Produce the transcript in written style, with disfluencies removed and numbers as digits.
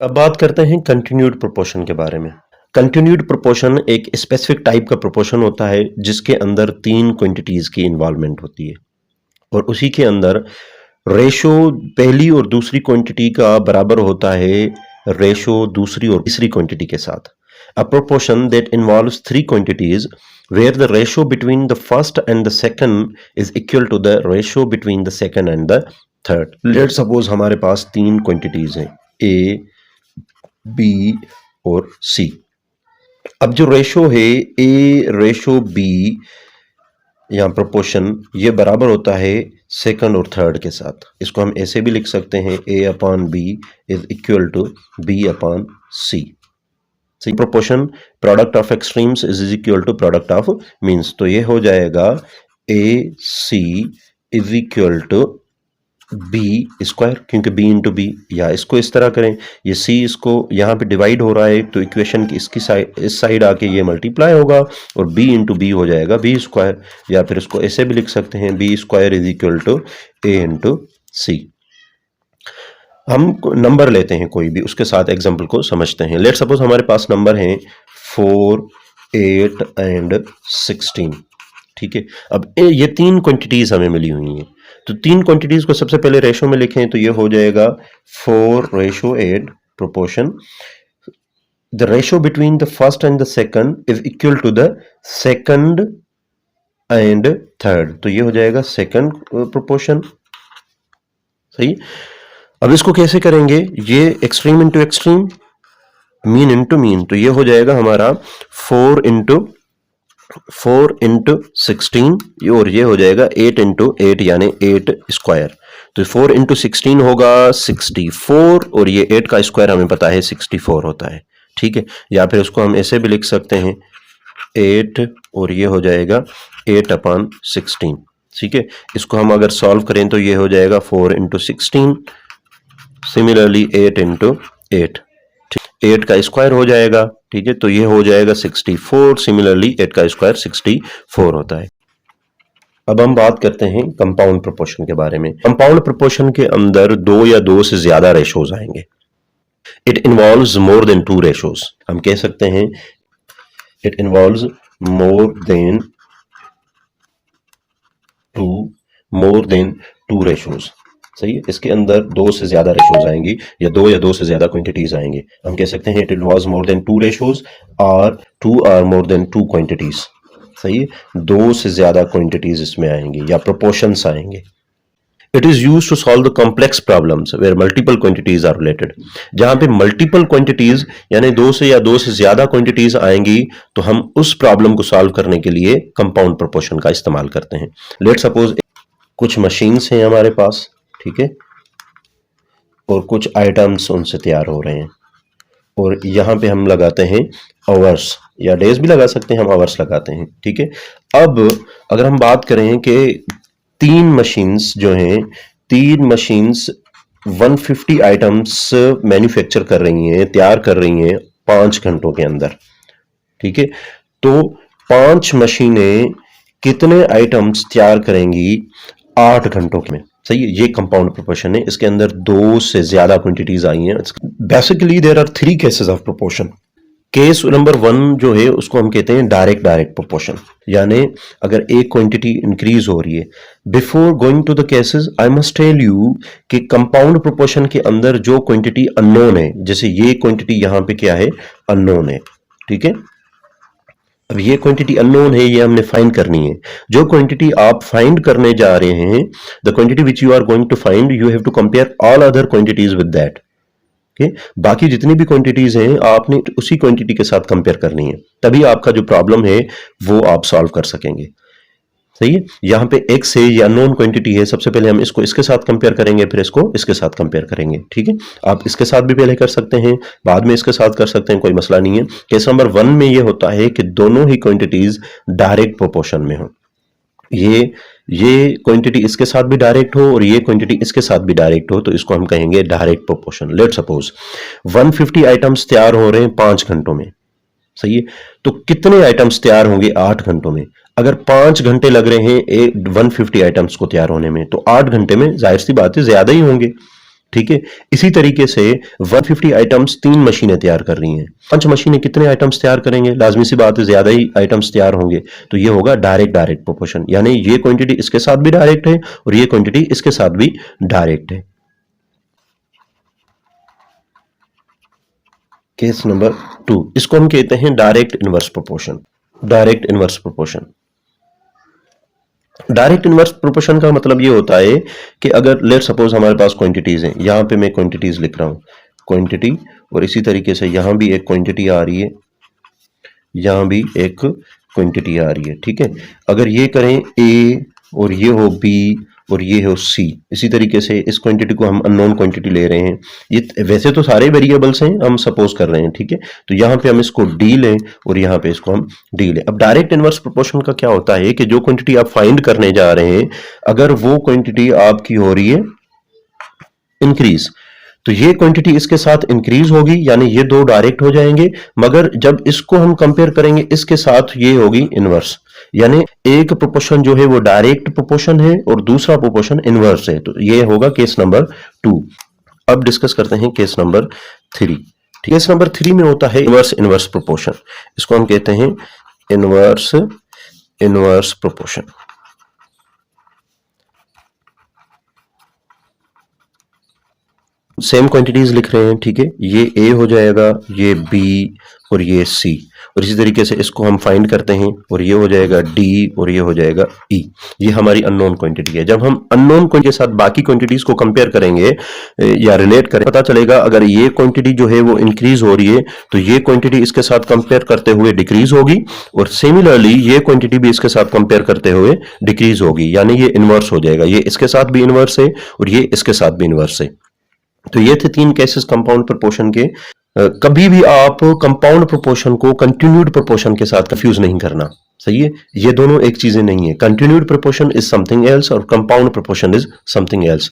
अब बात करते हैं कंटिन्यूड प्रोपोर्शन के बारे में। कंटिन्यूड प्रोपोर्शन एक स्पेसिफिक टाइप का प्रोपोर्शन होता है जिसके अंदर तीन क्वांटिटीज की इन्वॉल्वमेंट होती है और उसी के अंदर रेशो पहली और दूसरी क्वांटिटी का बराबर होता है रेशो दूसरी और तीसरी क्वांटिटी के साथ। A proportion that involves three quantities where the ratio between the first and the second is equal to the ratio between the second and the third. Let's suppose हमारे पास तीन क्वांटिटीज हैं A, B और C। अब जो ratio है A ratio B या proportion ये बराबर होता है सेकंड और थर्ड के साथ। इसको हम ऐसे भी लिख सकते हैं A upon B is equal to B upon C। Proportion product of extremes is equal to product of means. तो ये हो जाएगा AC is equal to B square, क्योंकि बी इंटू बी, या इसको इस तरह करें, ये सी इसको यहाँ पे डिवाइड हो रहा है तो इक्वेशन की इसकी साइड इस साइड आके ये मल्टीप्लाई होगा और बी इंटू बी हो जाएगा बी स्क्वायर, या फिर इसको ऐसे भी लिख सकते हैं B square is equal to A into C. हम नंबर लेते हैं कोई भी, उसके साथ एग्जाम्पल को समझते हैं। लेट सपोज हमारे पास नंबर हैं 4, 8 एंड 16। ठीक है, अब ये तीन क्वांटिटीज हमें मिली हुई हैं, तो तीन क्वांटिटीज को सबसे पहले रेशो में लिखें तो ये हो जाएगा 4:8 proportion the ratio between the first and the second is equal to the second and third, तो ये हो जाएगा सेकंड प्रोपोर्शन। सही, अब इसको कैसे करेंगे, ये extreme into extreme, mean into mean, तो ये हो जाएगा हमारा 4 इंटू 16 और ये हो जाएगा 8 इंटू 8 यानी 8 स्क्वायर। तो 4 इंटू 16 होगा 64 और ये 8 का स्क्वायर हमें पता है 64 होता है। ठीक है, या फिर उसको हम ऐसे भी लिख सकते हैं 8 और ये हो जाएगा 8 अपॉन 16। ठीक है, इसको हम अगर सॉल्व करें तो ये हो जाएगा 4 इंटू 16, सिमिलरली 8 इंटू 8, 8 का स्क्वायर हो जाएगा। ठीक है, तो ये हो जाएगा 64, सिमिलरली 8 का स्क्वायर 64 होता है। अब हम बात करते हैं कंपाउंड प्रोपोर्शन के बारे में। कंपाउंड प्रोपोर्शन के अंदर दो या दो से ज्यादा रेशोज आएंगे। It involves more than two ratios, हम कह सकते हैं it involves more than two ratios. सही है, इसके अंदर दो से ज्यादा रेशोज आएंगी या दो से ज्यादा क्वांटिटीज आएंगे। हम कह सकते हैं it involves more than two ratios और two are more than two quantities. सही है, दो से ज्यादा क्वांटिटीज इसमें आएंगी या प्रोपोर्शंस आएंगे। It is used to solve the complex problems where multiple quantities are related. जहां पे मल्टीपल क्वांटिटीज यानी दो से ज्यादा क्वांटिटीज आएंगी तो हम उस प्रॉब्लम को सॉल्व करने के लिए कंपाउंड प्रोपोर्शन का इस्तेमाल करते हैं। लेट सपोज कुछ मशीन्स हैं हमारे पास, ठीक है, और कुछ आइटम्स उनसे तैयार हो रहे हैं और यहाँ पे हम लगाते हैं आवर्स या डेज भी लगा सकते हैं, हम आवर्स लगाते हैं। ठीक है, अब अगर हम बात करें कि तीन मशीन्स जो हैं, तीन मशीन्स 150 आइटम्स मैन्युफैक्चर कर रही हैं, तैयार कर रही हैं 5 घंटों के अंदर। ठीक है, तो 5 मशीनें कितने आइटम्स तैयार करेंगी 8 घंटों में। सही है, ये कंपाउंड प्रोपोर्शन है, इसके अंदर दो से ज्यादा क्वांटिटीज आई हैं। Basically there are 3 cases of proportion. Case number 1 जो है उसको हम कहते हैं डायरेक्ट प्रोपोर्शन, यानी अगर एक क्वांटिटी इंक्रीज हो रही है। Before going to the cases I must tell you कि कंपाउंड प्रोपोर्शन के अंदर जो क्वांटिटी अननोन है, जैसे ये क्वांटिटी यहां पे क्या है, अननोन है। ठीक है, अब ये क्वांटिटी अननोन है, ये हमने फाइंड करनी है। जो क्वांटिटी आप फाइंड करने जा रहे हैं, the quantity which you are going to find, you have to compare all other quantities with that. बाकी जितनी भी क्वांटिटीज हैं आपने उसी क्वांटिटी के साथ कंपेयर करनी है, तभी आपका जो प्रॉब्लम है वो आप सॉल्व कर सकेंगे। सही है, यहां पे एक्स है या नॉन क्वांटिटी है, सबसे पहले हम इसको इसके साथ कंपेयर करेंगे, फिर इसको इसके साथ कंपेयर करेंगे। ठीक है, आप इसके साथ भी पहले कर सकते हैं, बाद में इसके साथ कर सकते हैं, कोई मसला नहीं है। केस नंबर 1 में ये होता है कि दोनों ही क्वांटिटीज डायरेक्ट प्रोपोर्शन में हो, ये क्वांटिटी इसके साथ भी डायरेक्ट हो और ये क्वांटिटी इसके साथ भी डायरेक्ट हो, तो इसको हम कहेंगे direct proportion. Let suppose 150 items तैयार हो रहे हैं 5 घंटों में। सही है, तो कितने आइटम्स तैयार होंगे 8 घंटों में। अगर 5 घंटे लग रहे हैं 150 आइटम्स को तैयार होने में, तो 8 घंटे में जाहिर सी बात है ज्यादा ही होंगे। ठीक है। इसी तरीके से 150 आइटम्स 3 मशीनें तैयार कर रही हैं। 5 मशीनें कितने आइटम्स तैयार करेंगे? लाजमी सी बात है ज्यादा ही आइटम्स तैयार होंगे, तो ये होगा डायरेक्ट प्रोपोर्शन, यानी ये क्वांटिटी इसके साथ भी डायरेक्ट है और ये क्वांटिटी इसके साथ भी डायरेक्ट है। केस नंबर 2, इसको हम कहते हैं direct inverse proportion. Direct inverse proportion, direct inverse proportion का मतलब ये होता है कि अगर लेट सपोज हमारे पास क्वांटिटीज हैं, यहां पे मैं क्वांटिटीज लिख रहा हूं, क्वांटिटी, और इसी तरीके से यहां भी एक क्वांटिटी आ रही है, यहां भी एक क्वांटिटी आ रही है, ठीक है। अगर ये करें ए और ये हो बी और ये हो सी, इसी तरीके से इस क्वांटिटी को हम अननोन क्वांटिटी ले रहे हैं, ये वैसे तो सारे वेरिएबल्स हैं, हम सपोज कर रहे हैं, ठीक है। तो यहां पे हम इसको डी लें और यहां पे इसको हम डी लें। अब डायरेक्ट इनवर्स प्रोपोर्शन का क्या होता है कि जो क्वांटिटी आप फाइंड करने जा रहे हैं, अगर वो क्वांटिटी आपकी हो रही है इंक्रीज, तो ये क्वांटिटी इसके साथ इंक्रीज होगी, यानी ये दो डायरेक्ट हो जाएंगे। मगर जब इसको हम कंपेयर करेंगे इसके साथ, ये होगी इनवर्स, यानी एक प्रोपोर्शन जो है वो डायरेक्ट प्रोपोर्शन है और दूसरा प्रोपोर्शन इनवर्स है। तो ये होगा केस नंबर 2। अब डिस्कस करते हैं केस नंबर 3। केस नंबर 3 में होता है इनवर्स इनवर्स प्रोपोर्शन, इसको हम कहते हैं inverse inverse proportion. Same quantities लिख रहे हैं, ठीक है। ये ए हो जाएगा, ये बी और ये सी, और इसी तरीके से इसको हम फाइंड करते हैं और ये हो जाएगा डी और ये हो जाएगा ई। ये हमारी अननोन क्वांटिटी है। जब हम अननोन क्वांटिटी के साथ बाकी क्वांटिटीज को कंपेयर करेंगे या रिलेट करें, पता चलेगा अगर ये क्वांटिटी जो है वो इंक्रीज हो रही है तो ये क्वांटिटी इसके साथ कंपेयर करते हुए डिक्रीज होगी, और सिमिलरली ये क्वांटिटी भी इसके साथ कंपेयर करते हुए डिक्रीज होगी, यानी ये इनवर्स हो जाएगा। ये इसके साथ भी इनवर्स है और ये इसके साथ भी इनवर्स है। तो ये थे 3 केसेस कंपाउंड प्रोपोर्शन के। कभी भी आप कंपाउंड प्रोपोर्शन को कंटिन्यूड प्रोपोर्शन के साथ कंफ्यूज नहीं करना, सही है। ये दोनों एक चीजें नहीं है। Continued proportion is something else और compound proportion is something else.